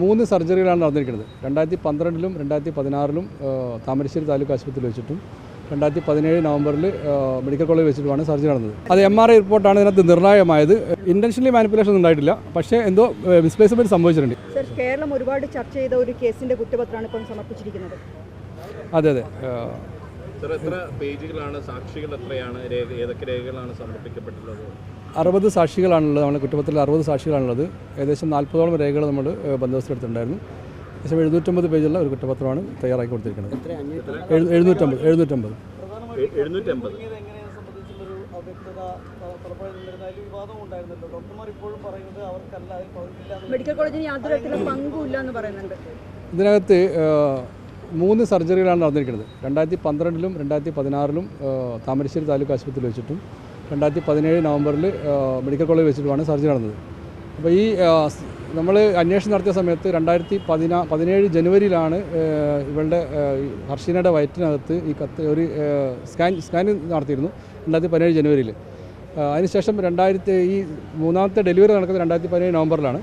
3 സർജറികളാണ് നടന്നിരിക്കുന്നത്. 2012-ലും 2016-ലും താമരശ്ശേരി താലൂക്ക് ആശുപത്രിയിൽ വെച്ചിട്ടും 2017 നവംബറിൽ മെഡിക്കൽ കോളേജിൽ വെച്ചിട്ടുമാണ് സർജറി നടന്നത്. അത് MRI റിപ്പോർട്ടാണ് ഇതിനകത്ത് നിർണായകമായത്. ഇൻറ്റൻഷനലി മാനിപ്പുലേഷൻ ഒന്നും ഉണ്ടായിട്ടില്ല, പക്ഷേ എന്തോ മിസ്പ്ലേസ്മെൻറ്റ് സംഭവിച്ചിട്ടുണ്ട്. സർ, കേരളം ഒരുപാട് ചർച്ച ചെയ്ത ഒരു കേസിൻ്റെ കുറ്റപത്രമാണ് ഇപ്പം സമർപ്പിച്ചിരിക്കുന്നത്. അതെ. എത്ര പേജുകളാണ്, സാക്ഷികൾ എത്രയാണ്, ഏതൊക്കെ രേഖകളാണ് സമർപ്പിക്കപ്പെട്ടുള്ളത്? 60 സാക്ഷികളാണുള്ളത്. നമ്മുടെ കുറ്റപത്രത്തിൽ 60 സാക്ഷികളാണുള്ളത്. ഏകദേശം 40ഓളം രേഖകൾ നമ്മൾ ബന്ധവസ്ഥയെടുത്തിട്ടുണ്ടായിരുന്നു. ഏകദേശം 750 പേജുള്ള ഒരു കുറ്റപത്രമാണ് തയ്യാറാക്കി കൊടുത്തിരിക്കുന്നത്. 750. മെഡിക്കൽ കോളേജിന് യാതൊരു തരത്തിലുള്ള പങ്കുമില്ല എന്ന് പറയുന്നുണ്ട്. ഇതിനകത്ത് 3 സർജറികളാണ് നടന്നിരിക്കുന്നത്. 2012-ലും 2016-ലും താമരശ്ശേരി താലൂക്ക് ആശുപത്രിയിൽ വെച്ചിട്ടും 2017 നവംബറിൽ മെഡിക്കൽ കോളേജിൽ വെച്ചിട്ടുമാണ് സർജറി നടന്നത്. അപ്പോൾ ഈ നമ്മൾ അന്വേഷണം നടത്തിയ സമയത്ത് 2017 ജനുവരിയിലാണ് ഇവളുടെ ഹർഷീനയുടെ വയറ്റിനകത്ത് ഒരു സ്കാൻ നടത്തിയിരുന്നു. 2017 ജനുവരിയിൽ. അതിനുശേഷം ഈ 3ാമത്തെ ഡെലിവറി നടക്കുന്നത് 2017 നവംബറിലാണ്.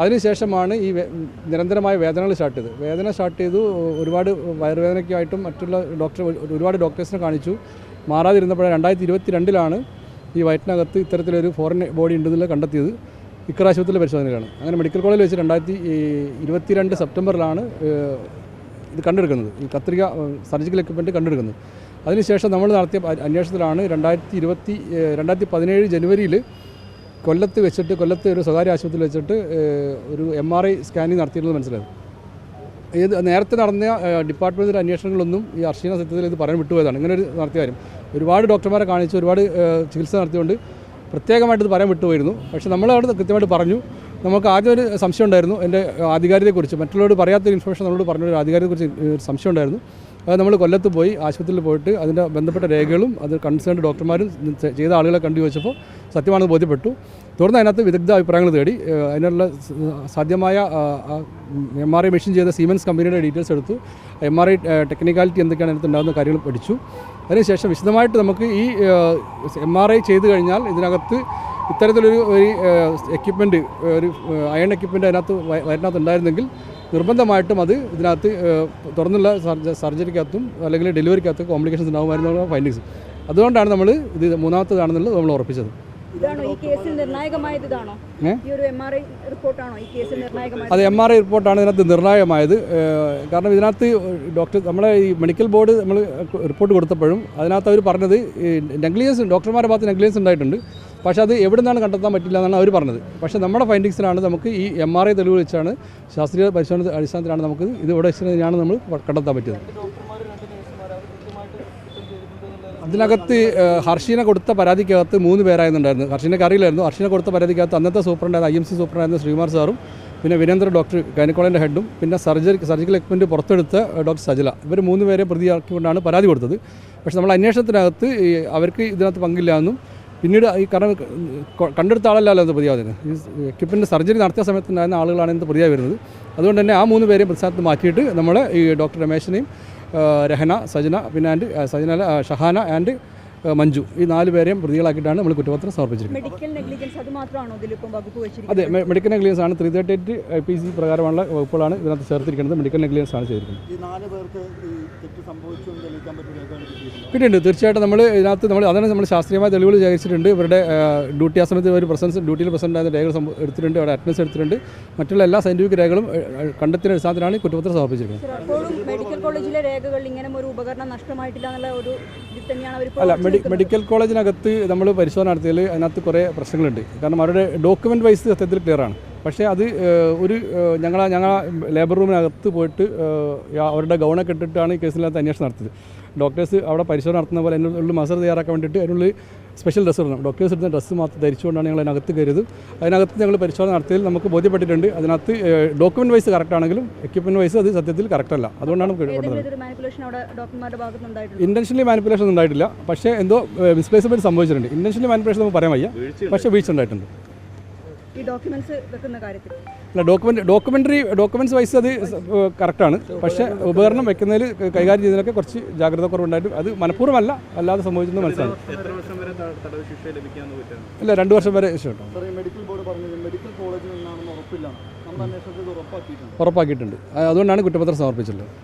അതിനുശേഷമാണ് ഈ നിരന്തരമായ വേദനകൾ സ്റ്റാർട്ട് ചെയ്തത്. വേദന സ്റ്റാർട്ട് ചെയ്തു. ഒരുപാട് വയറുവേദനയ്ക്കായിട്ടും മറ്റുള്ള ഒരുപാട് ഡോക്ടേഴ്സിനെ കാണിച്ചു. മാറാതിരുന്നപ്പോഴാണ് 2022-ലാണ് ഈ വയറ്റിനകത്ത് ഇത്തരത്തിലൊരു ഫോറിൻ ബോഡി ഉണ്ടെന്നുള്ള കണ്ടെത്തിയത്. ഇക്കർ ആശുപത്രിയിലെ പരിശോധനയിലാണ്. അങ്ങനെ മെഡിക്കൽ കോളേജിൽ വെച്ച് 2022 സെപ്റ്റംബറിലാണ് ഇത് കണ്ടെടുക്കുന്നത്. ഈ കത്രിക സർജിക്കൽ എക്യുപ്മെൻറ്റ് കണ്ടെടുക്കുന്നത്. അതിനുശേഷം നമ്മൾ നടത്തിയ അന്വേഷണത്തിലാണ് 2017 ജനുവരിയിൽ കൊല്ലത്ത് ഒരു സ്വകാര്യ ആശുപത്രിയിൽ വെച്ചിട്ട് ഒരു MRI സ്കാനിങ് നടത്തിയിരുന്നത് മനസ്സിലായത്. നേരത്തെ നടന്ന ഡിപ്പാർട്ട്മെൻറ്റിൻ്റെ അന്വേഷണങ്ങളൊന്നും ഈ അർഷീന സത്യത്തിൽ ഇത് പറയാൻ വിട്ടുപോയതാണ്. ഇങ്ങനെ ഒരു നടത്തിയ കാര്യം ഒരുപാട് ഡോക്ടർമാരെ കാണിച്ച് ഒരുപാട് ചികിത്സ നടത്തിയുകൊണ്ട് പ്രത്യേകമായിട്ട് ഇത് പറയാൻ വിട്ടുപോയിരുന്നു. പക്ഷേ നമ്മളവിടെ കൃത്യമായിട്ട് പറഞ്ഞു. നമുക്ക് ആദ്യം ഒരു സംശയം ഉണ്ടായിരുന്നു എൻ്റെ ആധികാരികതയെക്കുറിച്ച്. മറ്റുള്ളവരോട് പറയാത്തൊരു ഇൻഫർമേഷൻ നമ്മളോട് പറഞ്ഞൊരു ആധികാരികതയെക്കുറിച്ച് സംശയം ഉണ്ടായിരുന്നു. അത് നമ്മൾ കൊല്ലത്ത് പോയി ആശുപത്രിയിൽ പോയിട്ട് അതിൻ്റെ ബന്ധപ്പെട്ട രേഖകളും അത് കൺസേൺഡ് ഡോക്ടർമാരും ചെയ്ത ആളുകളെ കണ്ടു ചോദിച്ചപ്പോൾ സത്യമാണെന്ന് ബോധ്യപ്പെട്ടു. തുടർന്ന് അതിനകത്ത് വിദഗ്ധ അഭിപ്രായങ്ങൾ തേടി അതിനുള്ള സാധ്യമായ MRI മെഷീൻ ചെയ്ത സീമെൻസ് കമ്പനിയുടെ ഡീറ്റെയിൽസ് എടുത്തു. MRI ടെക്നിക്കാലിറ്റി എന്തൊക്കെയാണ് അതിനകത്ത് ഉണ്ടാകുന്ന കാര്യങ്ങൾ പഠിച്ചു. അതിനുശേഷം വിശദമായിട്ട് നമുക്ക് ഈ MRI ചെയ്ത് കഴിഞ്ഞാൽ ഇതിനകത്ത് ഇത്തരത്തിലൊരു എക്യുപ്മെൻറ്റ്, ഒരു അയൺ എക്യുപ്മെൻറ്റ് അതിനകത്ത് ഉണ്ടായിരുന്നെങ്കിൽ നിർബന്ധമായിട്ടും അത് ഇതിനകത്ത് തുറന്നുള്ള സർജറിക്കകത്തും അല്ലെങ്കിൽ ഡെലിവറിക്കകത്തും കോംപ്ലിക്കേഷൻസ് ഉണ്ടാകുമായിരുന്നുള്ള ഫൈൻഡിങ്സ്. അതുകൊണ്ടാണ് നമ്മൾ ഇത് 3ാമത്തേതാണെന്നുള്ളത് നമ്മൾ ഉറപ്പിച്ചത്. അത് MRI റിപ്പോർട്ടാണ് ഇതിനകത്ത് നിർണായകമായത്. കാരണം ഇതിനകത്ത് നമ്മളെ ഈ മെഡിക്കൽ ബോർഡ് നമ്മൾ റിപ്പോർട്ട് കൊടുത്തപ്പോഴും അതിനകത്ത് അവർ പറഞ്ഞത് ഡോക്ടർമാരുടെ ഭാഗത്ത് നെഗ്ലിജൻസ് ഉണ്ടായിട്ടുണ്ട്. പക്ഷേ അത് എവിടെ നിന്നാണ് കണ്ടെത്താൻ പറ്റില്ല എന്നാണ് അവർ പറഞ്ഞത്. പക്ഷേ നമ്മുടെ ഫൈൻഡിങ്സിലാണ് നമുക്ക് ഈ MRI തെളിവ് വെച്ചാണ്, ശാസ്ത്രീയ പരിശോധന അടിസ്ഥാനത്തിലാണ് നമുക്ക് ഇത് ഇവിടെ വെച്ചാണ് നമ്മൾ കണ്ടെത്താൻ പറ്റിയത്. അതിനകത്ത് ഹർഷീന കൊടുത്ത പരാതിക്കകത്ത് 3 പേരായിരുന്നുണ്ടായിരുന്നു. ഹർഷീനക്ക് അറിയില്ലായിരുന്നു. ഹർഷീന കൊടുത്ത പരാതിക്കകത്ത് അന്നത്തെ സൂപ്രണ്ടായിരുന്ന IMC സൂപ്രണ്ടായിരുന്ന ശ്രീകുമാർ സാറും പിന്നെ വീരേന്ദ്ര ഡോക്ടർ ഗൈനക്കോളജിൻ്റെ ഹെഡും പിന്നെ സർജിക്കൽ എക്യുപ്മെൻറ്റ് പുറത്തെടുത്ത ഡോക്ടർ സജല, ഇവർ 3 പേരെ പ്രതിയാക്കിക്കൊണ്ടാണ് പരാതി കൊടുത്തത്. പക്ഷേ നമ്മൾ അന്വേഷണത്തിനകത്ത് അവർക്ക് ഇതിനകത്ത് പങ്കില്ല എന്നും പിന്നീട് ഈ കാരണം കണ്ടെടുത്ത ആളല്ലല്ലോ അത് പ്രതിയാവുന്നത്, ഈ എക്യുപ്മെൻറ്റ് സർജറി നടത്തിയ സമയത്തുണ്ടായിരുന്ന ആളുകളാണ് ഇന്ന് പ്രതിയായി വരുന്നത്. അതുകൊണ്ട് തന്നെ ആ 3 പേരെയും പ്രതിസ്ഥാനത്ത് മാറ്റിയിട്ട് നമ്മൾ ഈ ഡോക്ടർ രമേശിനെയും രഹന, സജന, പിന്നെ ഷഹാന ആൻഡ് മഞ്ജു, ഈ 4 പേരെയും പ്രതികളാക്കിയിട്ടാണ് നമ്മൾ കുറ്റപത്രം സമർപ്പിച്ചിരിക്കുന്നത്. അതെ, മെഡിക്കൽ നെഗ്ലിജൻസ് ആണ്. 338 IPC പ്രകാരമുള്ള വകുപ്പുകളാണ് ഇതിനകത്ത് ചേർത്തിരിക്കുന്നത്. മെഡിക്കൽ നെഗ്ലിജൻസ് ആണ് ചെയ്തിരിക്കുന്നത്. കിട്ടിയിട്ടുണ്ട്. തീർച്ചയായിട്ടും അതാണ് നമ്മൾ ശാസ്ത്രീയമായ തെളിവുകൾ ശേഖരിച്ചിട്ടുണ്ട്. ഇവരുടെ ഡ്യൂട്ടി ആ സമയത്ത് ഒരു ഡ്യൂട്ടിയിൽ പ്രസന്റ് ആയ രേഖകൾ എടുത്തിട്ടുണ്ട്, അവിടെ അറ്റൻഡൻസ് എടുത്തിട്ടുണ്ട്. മറ്റുള്ള എല്ലാ സയന്റിഫിക് രേഖകളും കണ്ടെത്തിയ അടിസ്ഥാനത്തിലാണ് കുറ്റപത്രം സമർപ്പിച്ചിരിക്കുന്നത്. അല്ല, മെഡിക്കൽ കോളേജിനകത്ത് നമ്മൾ പരിശോധന നടത്തിയതിൽ അതിനകത്ത് കുറേ പ്രശ്നങ്ങളുണ്ട്. കാരണം അവരുടെ ഡോക്യുമെൻ്റ് വൈസ് സത്യത്തിൽ ക്ലിയറാണ്. പക്ഷേ അത് ഞങ്ങൾ ലേബർ റൂമിനകത്ത് പോയിട്ട് അവരുടെ ഗൗണൊക്കെ ഇട്ടിട്ടാണ് ഈ കേസിനകത്ത് അന്വേഷണം നടത്തിയത്. ഡോക്ടേഴ്സ് അവിടെ പരിശോധന നടത്തുന്ന പോലെ അതിനുള്ള മസർ തയ്യാറാക്കാൻ വേണ്ടിയിട്ട് അതിനുള്ള സ്പെഷ്യൽ ഡ്രസ്സ് ഇടണം. ഡോക്ടേഴ്സ് എടുത്ത ഡ്രസ്സ് മാത്രം ധരിച്ചുകൊണ്ടാണ് ഞങ്ങൾ അതിനകത്ത് കയറിയത്. അതിനകത്ത് ഞങ്ങൾ പരിശോധന നടത്തിയതിൽ നമുക്ക് ബോധ്യപ്പെട്ടിട്ടുണ്ട് അതിനകത്ത് ഡോക്യുമെൻ്റ് വൈസ് കറക്റ്റ് ആണെങ്കിലും എക്യുപ്മെൻറ്റ് വൈസ് അത് സത്യത്തിൽ കറക്റ്റ് അല്ല. അതുകൊണ്ടാണ് ഇൻറ്റൻഷനലി മാനിപ്പുലേഷൻ ഒന്നും ഉണ്ടായിട്ടില്ല. പക്ഷേ എന്തോ മിസ്പ്ലേസ്മെൻറ്റ് സംഭവിച്ചിട്ടുണ്ട്. ഇൻറ്റൻഷനലി മാനിപ്പുലേഷൻ നമുക്ക് പറയാൻ വയ്യ, പക്ഷേ വീഴ്ച ഉണ്ടായിട്ടുണ്ട്. ഡോക്യുമെൻ്ററി വൈസ് അത് കറക്റ്റാണ്. പക്ഷേ ഉപകരണം വെക്കുന്നതിൽ കൈകാര്യം ചെയ്യുന്നതിലൊക്കെ കുറച്ച് ജാഗ്രത കുറവുണ്ടായിട്ട് അത് മനഃപൂർവ്വമല്ല, അല്ലാതെ സംഭവിച്ചെന്ന് മനസ്സിലായി. ഇല്ല, 2 വർഷം വരെ ശിക്ഷ കിട്ടും. ഉറപ്പാക്കിയിട്ടുണ്ട് അതുകൊണ്ടാണ് കുറ്റപത്രം സമർപ്പിച്ചിട്ടുള്ളത്.